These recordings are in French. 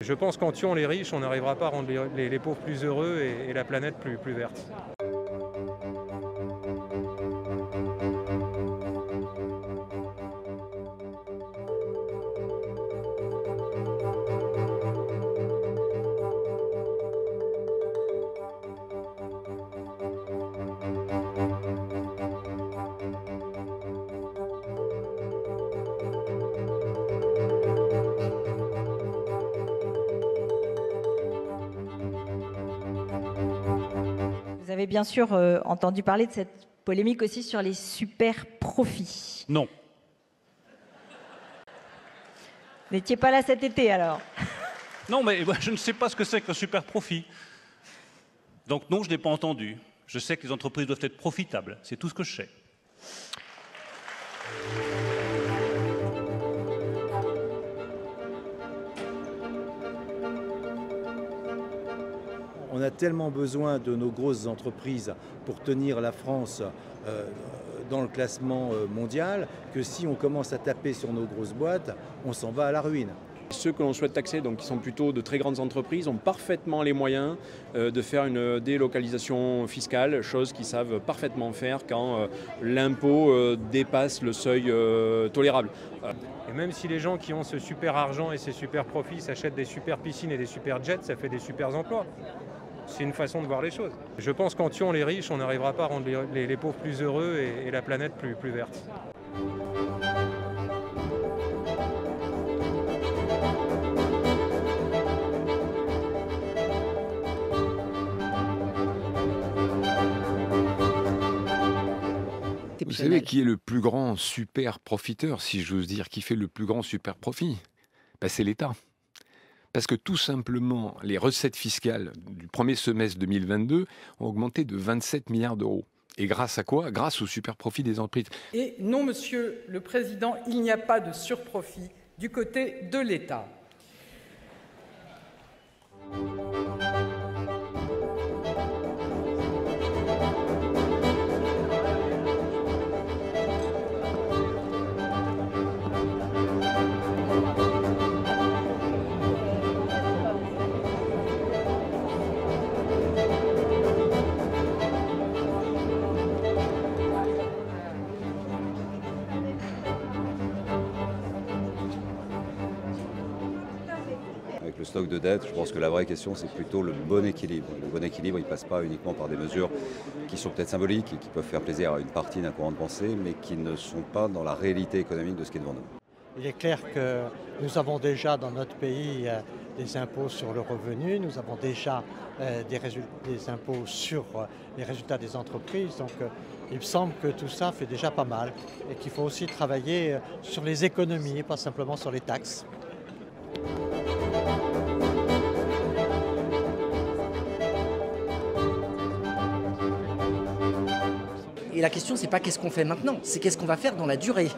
Je pense qu'en tuant les riches, on n'arrivera pas à rendre les pauvres plus heureux et la planète plus verte. Vous avez bien sûr entendu parler de cette polémique aussi sur les super profits. Non. Vous n'étiez pas là cet été alors? Non, mais je ne sais pas ce que c'est qu'un super profit. Donc non, je n'ai pas entendu. Je sais que les entreprises doivent être profitables. C'est tout ce que je sais. On a tellement besoin de nos grosses entreprises pour tenir la France dans le classement mondial que si on commence à taper sur nos grosses boîtes, on s'en va à la ruine. Ceux que l'on souhaite taxer, donc qui sont plutôt de très grandes entreprises, ont parfaitement les moyens de faire une délocalisation fiscale, chose qu'ils savent parfaitement faire quand l'impôt dépasse le seuil tolérable. Et même si les gens qui ont ce super argent et ces super profits s'achètent des super piscines et des super jets, ça fait des super emplois. C'est une façon de voir les choses. Je pense qu'en tuant les riches, on n'arrivera pas à rendre les pauvres plus heureux et la planète plus verte. Vous savez qui est le plus grand super profiteur, si j'ose dire, qui fait le plus grand super profit? C'est l'État. Parce que tout simplement, les recettes fiscales du premier semestre 2022 ont augmenté de 27 milliards d'euros. Et grâce à quoi? Grâce au super profit des entreprises. Et non, Monsieur le Président, il n'y a pas de surprofit du côté de l'État. Avec le stock de dette, je pense que la vraie question, c'est plutôt le bon équilibre. Le bon équilibre, il ne passe pas uniquement par des mesures qui sont peut-être symboliques et qui peuvent faire plaisir à une partie d'un courant de pensée, mais qui ne sont pas dans la réalité économique de ce qui est devant nous. Il est clair que nous avons déjà dans notre pays des impôts sur le revenu, nous avons déjà des impôts sur les résultats des entreprises. Donc il me semble que tout ça fait déjà pas mal et qu'il faut aussi travailler sur les économies, pas simplement sur les taxes. Et la question, c'est pas qu'est-ce qu'on fait maintenant, c'est qu'est-ce qu'on va faire dans la durée.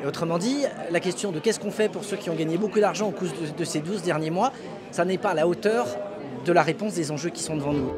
Et autrement dit, la question de qu'est-ce qu'on fait pour ceux qui ont gagné beaucoup d'argent au cours de ces 12 derniers mois, ça n'est pas à la hauteur de la réponse des enjeux qui sont devant nous.